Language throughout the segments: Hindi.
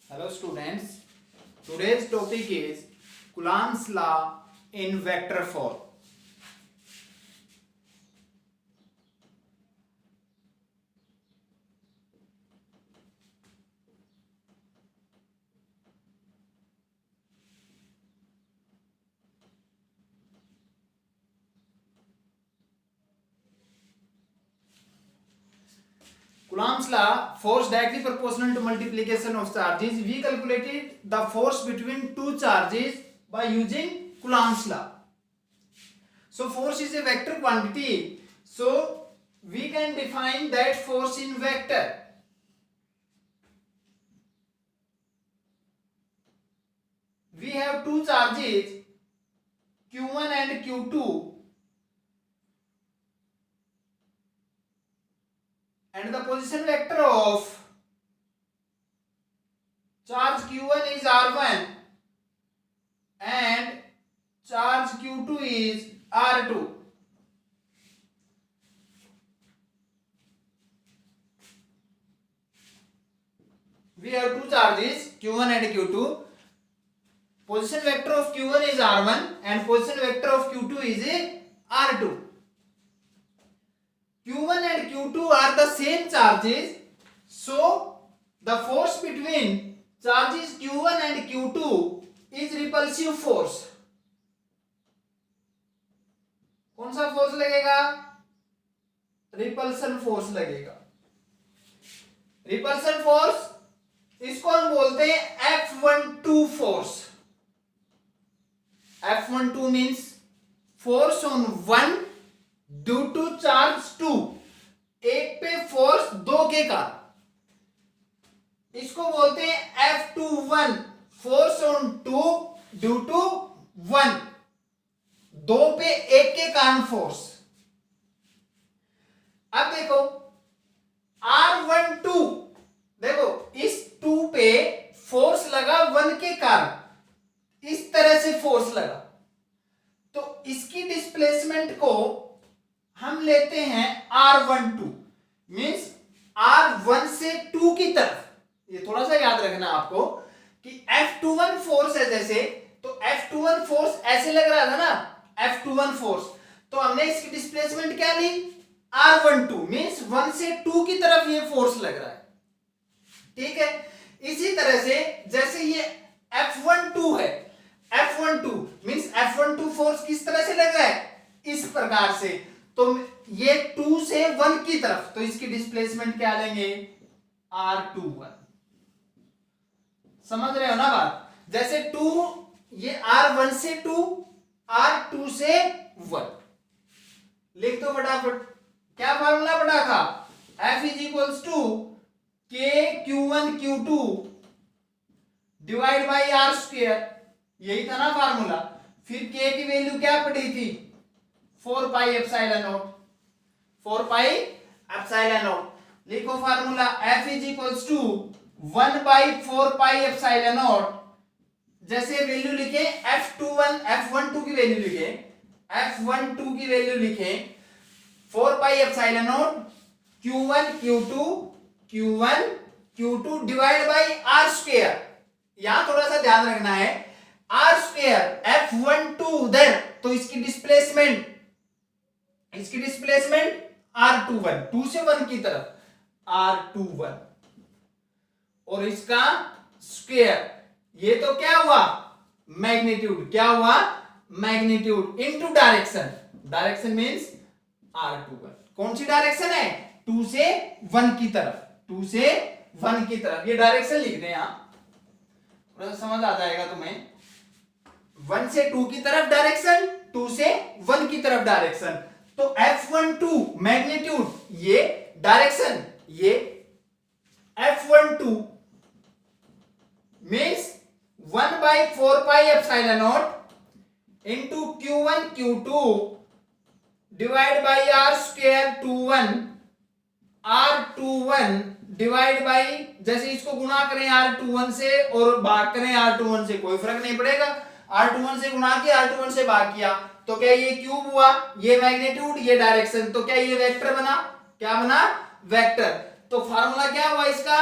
Hello students, today's topic is Coulomb's law in vector form. Coulomb's law, force directly proportional to multiplication of charges. We calculated the force between two charges by using Coulomb's law. So force is a vector quantity. So we can define that force in vector. We have two charges Q1 and Q2. And the position vector of charge Q1 is R1 and charge Q2 is R2. We have two charges Q1 and Q2. Position vector of Q1 is R1 and position vector of Q2 is R2. Q1 and Q2 are the same charges, so the force between charges Q1 and Q2 is repulsive force. कौन सा फोर्स लगेगा? रिपल्सन फोर्स लगेगा. रिपल्सन फोर्स इसको हम बोलते हैं F12 force. F12 means force on one due to charge 2. एक पे फोर्स दो के कारण. इसको बोलते हैं F21 force on 2 due to 1. दो पे एक के कारण फोर्स. अब देखो R12, देखो इस 2 पे फोर्स लगा 1 के कारण. इस तरह से फोर्स लगा तो इसकी डिस्प्लेसमेंट को हम लेते हैं R12 मींस R1 से 2 की तरफ. ये थोड़ा सा याद रखना आपको कि F21 फोर्स है जैसे, तो F21 फोर्स ऐसे लग रहा था ना, F21 फोर्स, तो हमने इसकी डिस्प्लेसमेंट क्या ली? R12 मींस 1 से 2 की तरफ ये फोर्स लग रहा है. ठीक है. इसी तरह से जैसे ये F12 है, F12 मींस F12 फोर्स किस तरह से लग रहा है? इस प्रकार से. तो ये 2 से 1 की तरफ, तो इसकी डिस्प्लेसमेंट क्या लेंगे? R21. समझ रहे हो ना बात? जैसे 2, ये R1 से 2, R2 से 1. लिख दो फटाफट. क्या फार्मूला पढ़ा था? F is equals to K Q1 Q2 divide by R square. यही था ना फार्मूला. फिर K की वैल्यू क्या पढ़ी थी? 4 pi epsilon naught. 4 pi epsilon naught. लिखो formula. F is equals to 1 by 4 pi epsilon naught. जैसे वैल्यू लिखे F12 F12 की वैल्यू लिखे, F12 की वैल्यू लिखे 4 pi epsilon not Q1 Q2 divide by R square. यहां थोड़ा सा ध्यान रखना है. R स्क्वायर F12 उधर, तो इसकी डिस्प्लेसमेंट R21, 2 से 1 की तरफ R21 और इसका स्क्वायर. ये तो क्या हुआ? मैग्नीट्यूड. क्या हुआ? Magnitude into direction. Direction means R21. कौन सी डायरेक्शन है? 2 से 1 की तरफ. 2 से 1 की तरफ. ये डायरेक्शन लिख दें यहां, थोड़ा सा समझ आ जाएगा तुम्हें. 1 से 2 की तरफ डायरेक्शन, 2 से 1 की तरफ डायरेक्शन. तो F12 मैग्नीट्यूड, ये डायरेक्शन, ये F12 means 1 by 4 pi epsilon not into Q1 Q2 divide by R square 21 R21 divide by, जैसे इसको गुणा करें R21 से और भाग करें R21 से, कोई फर्क नहीं पड़ेगा. R21 से गुणा किया, R21 से भाग किया, तो क्या ये क्यूब हुआ? ये मैग्नीट्यूड, ये डायरेक्शन, तो क्या ये वेक्टर बना? क्या बना? वेक्टर. तो फार्मूला क्या हुआ इसका?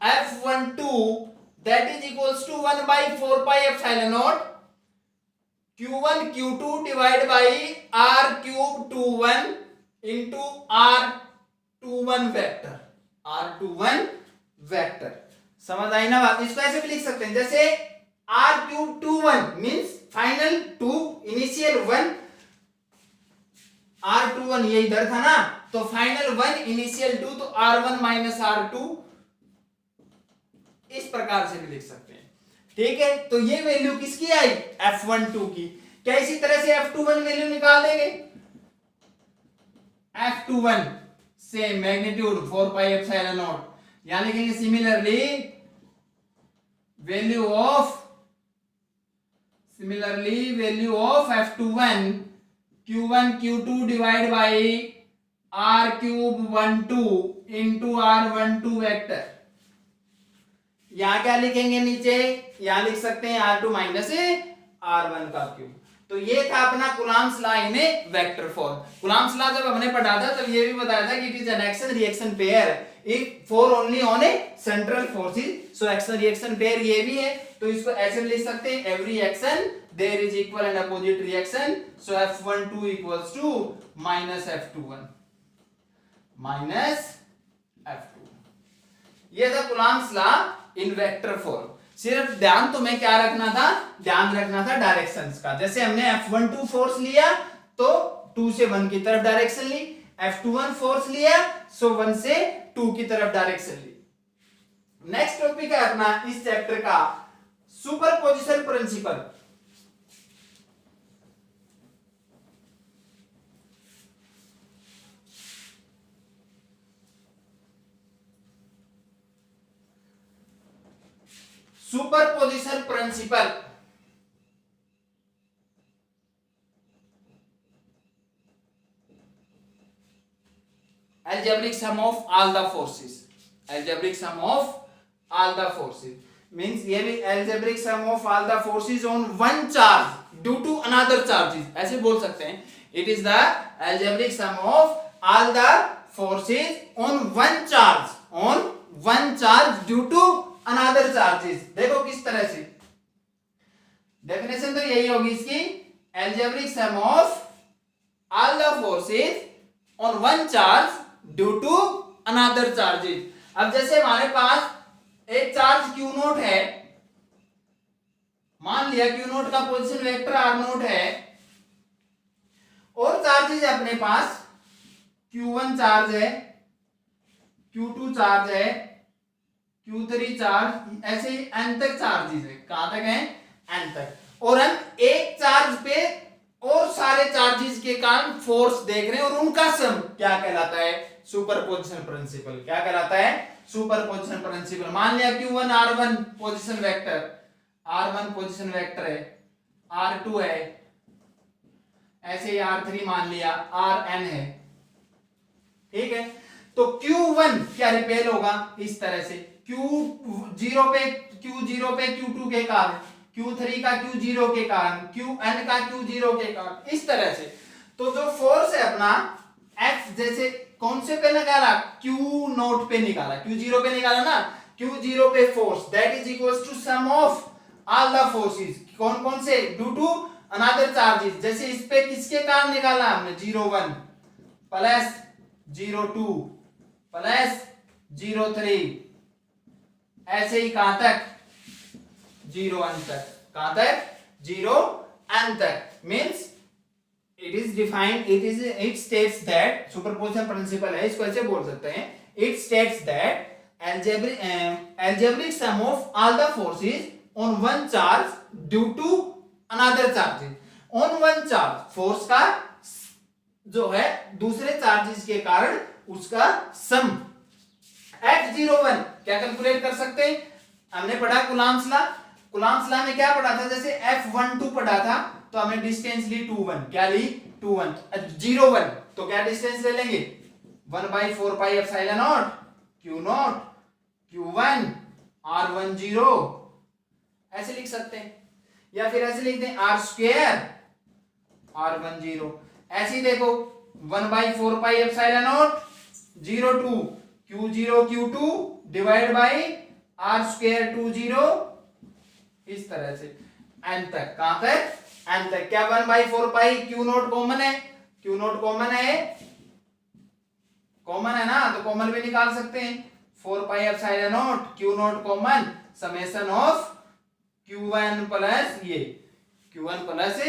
F12 that is equals to 1/4πε0 Q1 Q2 divide by R cube 21 into R21 vector, R21 vector. समझ आई ना बात? इसको ऐसे भी लिख सकते हैं जैसे R cube 21 means final 2 initial 1, R21 ये इधर था ना, तो फाइनल 1 इनिशियल 2, तो R1 माइनस R2, इस प्रकार से भी लिख सकते हैं। ठीक है, तो ये वैल्यू किसकी आई? F12 की। क्या इसी तरह से F21 वैल्यू निकाल देंगे? F21 से मैग्नीट्यूड 4πε0, यहां लिखेंगे similarly value of F21 Q1 Q2 divide by R cube 12 into R12 vector. यहां क्या लिखेंगे नीचे? यहां लिख सकते हैं R2 माइनस R1 का क्यूब। तो ये था अपना Coulomb's law in vector form. Coulomb's law जब हमने पढ़ा था तब ये भी बताया था कि it is an action reaction pair if for only on a central forces. So action reaction pair ये भी है, तो इसको ऐसे लिख सकते हैं every action there is equal and opposite reaction. So F12 equals to minus F21 minus F2। ये था Coulomb's law in vector form. सिर्फ ध्यान तुम्हें क्या रखना था? ध्यान रखना था डायरेक्शंस का। जैसे हमने F12 फोर्स लिया तो 2 से 1 की तरफ डायरेक्शन ली, F21 फोर्स लिया सो 1 से 2 की तरफ डायरेक्शन ली। नेक्स्ट टॉपिक है अपना इस चैप्टर का superposition principle. Superposition principle algebraic sum of all the forces, algebraic sum of all the forces means ये भी algebraic sum of all the forces on one charge due to another charges, ऐसे बोल सकते हैं। it is the algebraic sum of all the forces on one charge due to another charges। देखो किस तरह से डेफिनेशन तो यही होगी इसकी, algebraic sum of all the forces on one charge due to another charges. अब जैसे हमारे पास एक चार्ज Q नोट है, मान लिया Q नोट का पोजीशन वेक्टर R नोट है, और चार्जेस है अपने पास Q1 चार्ज है, Q2 चार्ज है, Q3 चार्ज, ऐसे ही n तक चार्जेस है। कहां तक है? n तक। और हम एक चार्ज पे और सारे चार्जेस के कारण फोर्स देख रहे हैं और उनका सम क्या कहलाता है? Superposition principal. क्या कहलाता है? Superposition principal. मान लिया Q1 R1 position vector, R1 position vector है, R2 है, ऐसे ही R3 मान लिया, Rn है। ठीक है, तो Q1 क्या रिपेल होगा इस तरह से, Q0 पे Q2 के कारण, Q3 का Q0 के कारण, Qn का Q0 के कारण, इस तरह से। तो जो फोर्स है अपना F, जैसे कौन से पे निकाला? Q नोट पे निकाला, Q0 पे निकाला ना, Q0 पे force that is equals to sum of all the forces. कौन कौन से? Due to another charges. जैसे इस पे किसके कारण निकाला हमने? 0.1 प्लस 0.2 प्लस 0.3, ऐसे ही कहां तक? 0.1 तक। कहां तक? 0.1 तक। Means it is defined, it states that superposition principle है, इसको ऐसे बोल सकते हैं, it states that algebraic sum of all the forces on one charge due to another charge। on one charge force का जो है दूसरे चार्जेस के कारण उसका सम F01 क्या कैलकुलेट कर सकते हैं? हमने पढ़ा कुलाम्स लॉ। कुलाम्स लॉ में क्या पढ़ा था? जैसे F12 पढ़ा था तो हमने डिस्टेंस ली 2.1, क्या ली? 2.1। 0.1 तो क्या डिस्टेंस ले लेंगे? 1/4πε0 Q नोट Q1 R10, ऐसे लिख सकते हैं। या फिर ऐसे लिख दें R² R10। ऐसे ही देखो 1/4πε0 02 Q0 Q2 divide by are square 2 0 इस तरह से एन तक, कहां तक, एन तक। क्या 1/4 पाई, क्यू नोट कॉमन है, क्यू नोट कॉमन है, कॉमन है ना, तो कॉमन भी निकाल सकते हैं। 4 pi epsilon naught q naught common summation of Q1 plus ये Q1 प्लस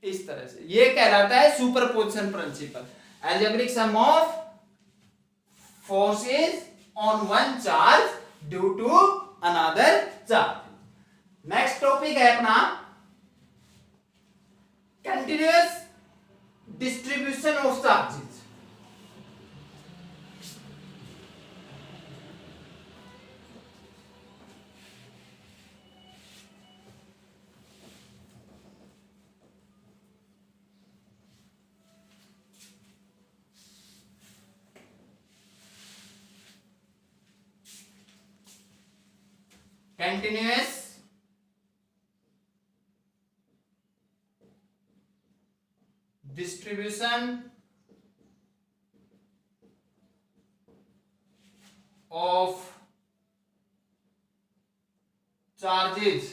इस तरह से, ये कहलाता है superposition principle, algebraic sum of forces on one charge due to another charge. Next topic है अपना continuous distribution of charges. continuous distribution of charges,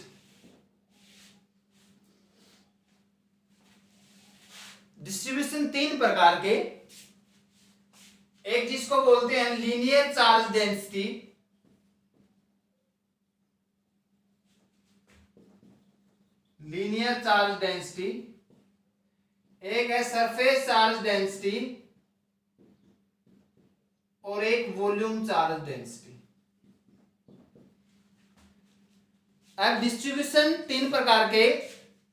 distribution तीन प्रकार के, एक जिसको बोलते हैं linear charge density, linear charge density, एक है सरफेस चार्ज डेंसिटी और एक वॉल्यूम चार्ज डेंसिटी। अब डिस्ट्रीब्यूशन तीन प्रकार के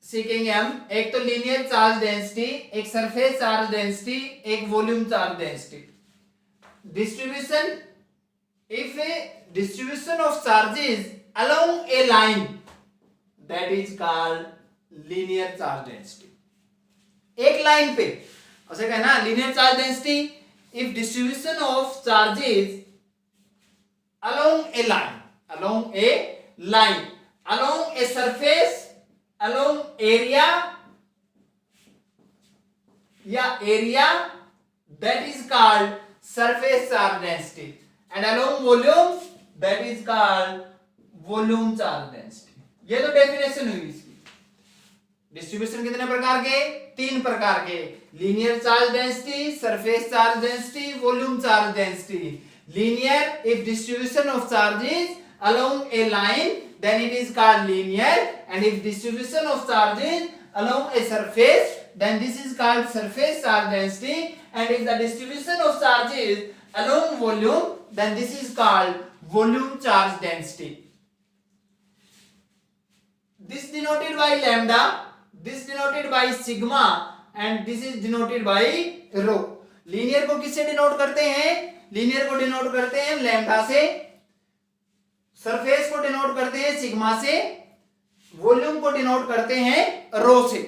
सीखेंगे हम, एक तो लीनियर चार्ज डेंसिटी, एक सरफेस चार्ज डेंसिटी, एक volume charge density. Distribution, if A distribution of charges along a line, that is called linear charge density। एक लाइन पे ऐसे कहना linear charge density if distribution of charges along a line, along a line, along a surface, along area या area, that is called surface charge density, and along volume that is called volume charge density। ये तो डेफिनेशन हुई इसकी। डिस्ट्रीब्यूशन कितने प्रकार के, तीन प्रकार के, linear charge density, surface charge density, volume charge density. Linear, if distribution of charges along a line then it is called linear, and if distribution of charges along a surface then this is called surface charge density, and if the distribution of charges along volume then this is called volume charge density। This denoted by lambda, this denoted by sigma, and this is denoted by rho। Linear को किससे डिनोट करते हैं, लीनियर को डिनोट करते हैं लैम्डा से, सरफेस को डिनोट करते हैं सिग्मा से, वॉल्यूम को डिनोट करते हैं रो से।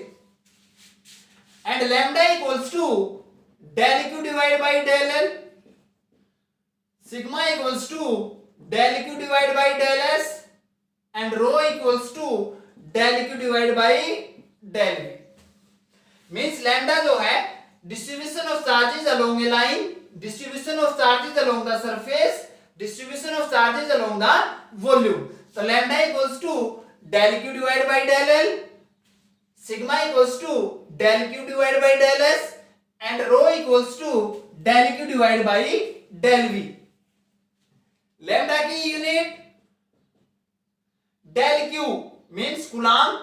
And lambda equals to del Q divide by del L, sigma equals to del Q divide by del S, and rho equals to del Q divide by del V. Means lambda जो है distribution of charges along a line, distribution of charges along the surface, distribution of charges along the volume. तो lambda equals to del Q divide by del L, sigma equals to del Q divide by del S, and rho equals to del Q divide by del V. Lambda की unit del Q means coulomb,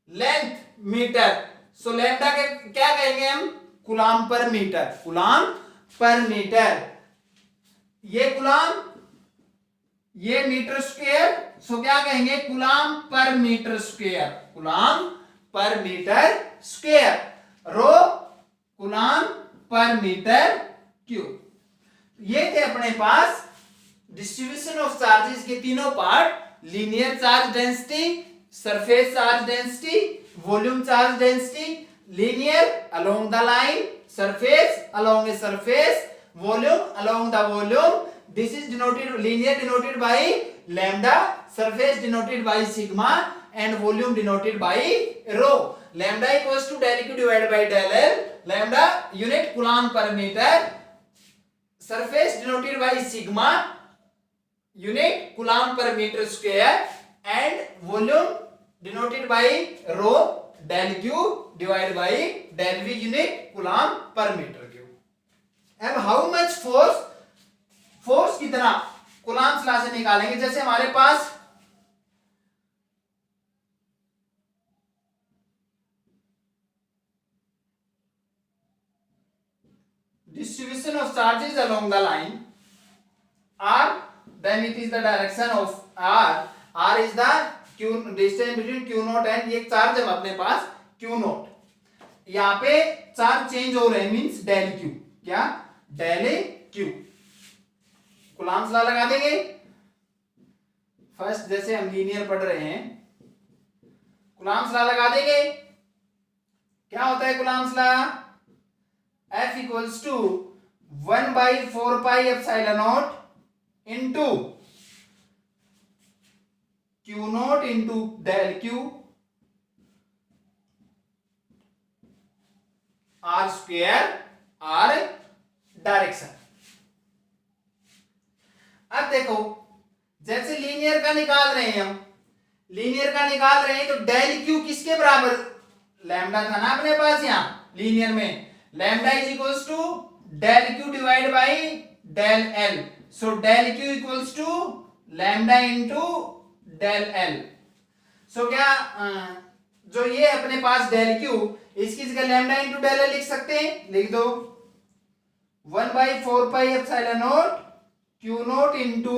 length metre, so lambda के क्या कहेंगे हम, कूलम पर मीटर, कूलम पर मीटर। ये कूलम, ये मीटर स्क्वायर, सो क्या कहेंगे कूलम पर मीटर स्क्वायर, कूलम पर मीटर स्क्वायर। रो कूलम पर मीटर क्यूब। ये थे अपने पास डिस्ट्रीब्यूशन ऑफ चार्जेस के तीनों part, linear charge density, surface charge density, volume charge density. Linear along the line, surface along a surface, volume along the volume। This is denoted, linear denoted by lambda, surface denoted by sigma, and volume denoted by rho। Lambda equals to del Q divided by del L, lambda unit coulomb per meter, surface denoted by sigma, unit coulomb per meter square and volume denoted by rho del q divided by del v unit coulomb per meter cube. अब how much फोर्स कितना कूलम्ब्स लॉ से निकालेंगे. जैसे हमारे पास distribution of charges along the line r, then it is the direction of r is the q distance between q naught and ये चार्ज है अपने पास q naught. यहाँ पे चार्ज चेंज हो रहे हैं मींस डेल q. क्या डेल q. कूलम्ब्स लॉ लगा देंगे. फर्स्ट जैसे हम लीनियर पढ़ रहे हैं कूलम्ब्स लॉ लगा देंगे. क्या होता है Coulomb's law? F equals to 1 by 4 pi epsilon naught into q naught into del q r square r direction. अब देखो जैसे लीनियर का निकाल रहे हैं हम, लीनियर का निकाल रहे हैं तो डेल क्यू किसके बराबर? लैम्डा था ना अपने पास यहाँ लीनियर में. Lambda is equals to del Q divide by del L. So del Q equals to lambda into del L. So क्या जो ये अपने पास डेल क्यू इसकी जगह लैम्डा इंटू डेल एल लिख सकते हैं. लिख दो 1 by 4 pi epsilon naught q naught into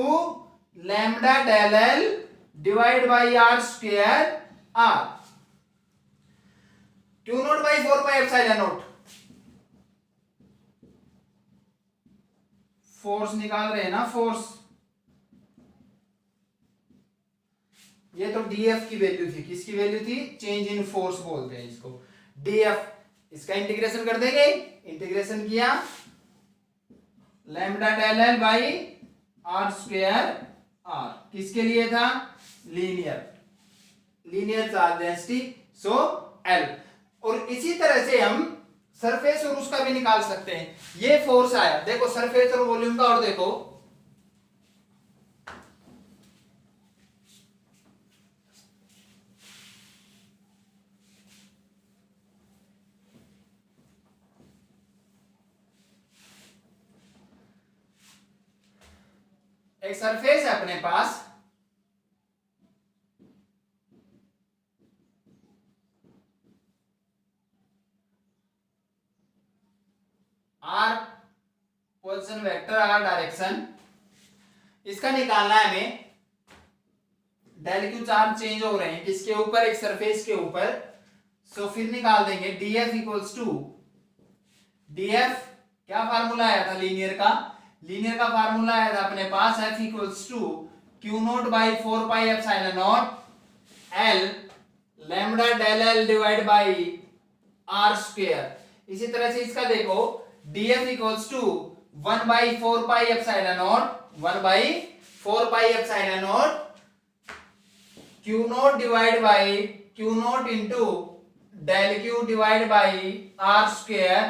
lambda del l divided by r square r. q naught by 4 pi epsilon naught force निकाल रहे हैं ना. फोर्स ये तो df की वैल्यू थी. किसकी वैल्यू थी? चेंज इन फोर्स बोलते हैं इसको df. इसका इंटीग्रेशन कर देंगे. इंटीग्रेशन किया lambda del L by are square R. किसके लिए था? Linear charge density. So L. और इसी तरह से हम सरफेस और उसका भी निकाल सकते हैं. ये फोर्स आया देखो सरफेस और वॉल्यूम का. और देखो एक सरफेस है अपने पास. R position vector R direction. इसका निकालना है हमें. डेल क्यू चार्ज चेंज हो रहे हैं किसके ऊपर? एक सरफेस के ऊपर. सो फिर निकाल देंगे df इक्वल्स टू df. क्या फार्मूला आया था लीनियर का? लीनियर का फार्मूला आया था अपने पास f equals to q naught by 4 pi epsilon naught l lambda del l divide by r square. इसी तरह से इसका देखो df equals to 1 by 4 pi epsilon naught 1 by 4 pi epsilon naught q naught divide by q naught into del q divide by r square.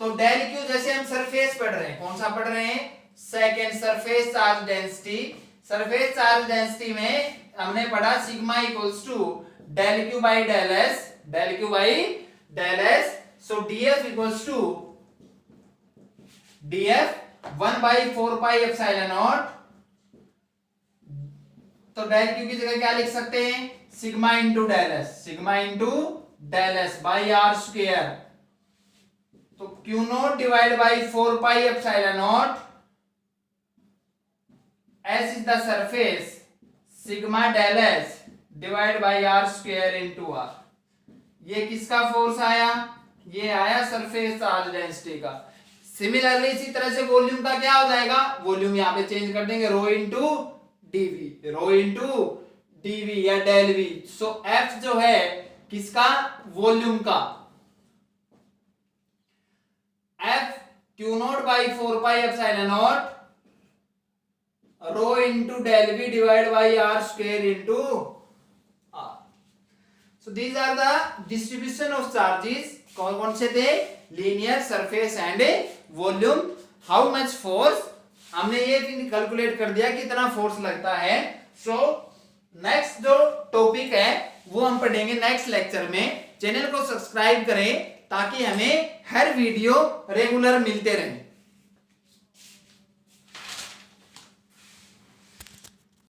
तो डेल q जैसे हम सरफेस पढ़ रहे हैं. कौन सा पढ़ रहे हैं? Second surface charge density. Surface charge density में हमने पढ़ा sigma equals to del q by del s. Del q by del s. So df equals to df 1 by 4 pi epsilon naught. तो डेल q की जगह क्या लिख सकते हैं? Sigma into del s. Sigma into del s by are square. तो q naught divide by 4 pi epsilon naught s is the surface sigma del s divide by are square into r. ये किसका फोर्स आया? ये आया सरफेस चार्ज डेंसिटी का. सिमिलरली इसी तरह से वॉल्यूम का क्या हो जाएगा? वॉल्यूम यहाँ पे चेंज कर देंगे rho into dV. Rho into dV या डेल वी. सो एफ जो है किसका? वॉल्यूम का. F Q not by 4 pi epsilon not rho into del V divide by are square into R. So these are the distribution of charges. कौन कौन से थे? Linear, surface and volume. How much force हमने ये कैलकुलेट कर दिया कि इतना फोर्स लगता है। सो नेक्स्ट जो टॉपिक है वो हम पढ़ेंगे नेक्स्ट लेक्चर में। चैनल को सब्सक्राइब करें ताकि हमें हर वीडियो रेगुलर मिलते रहे।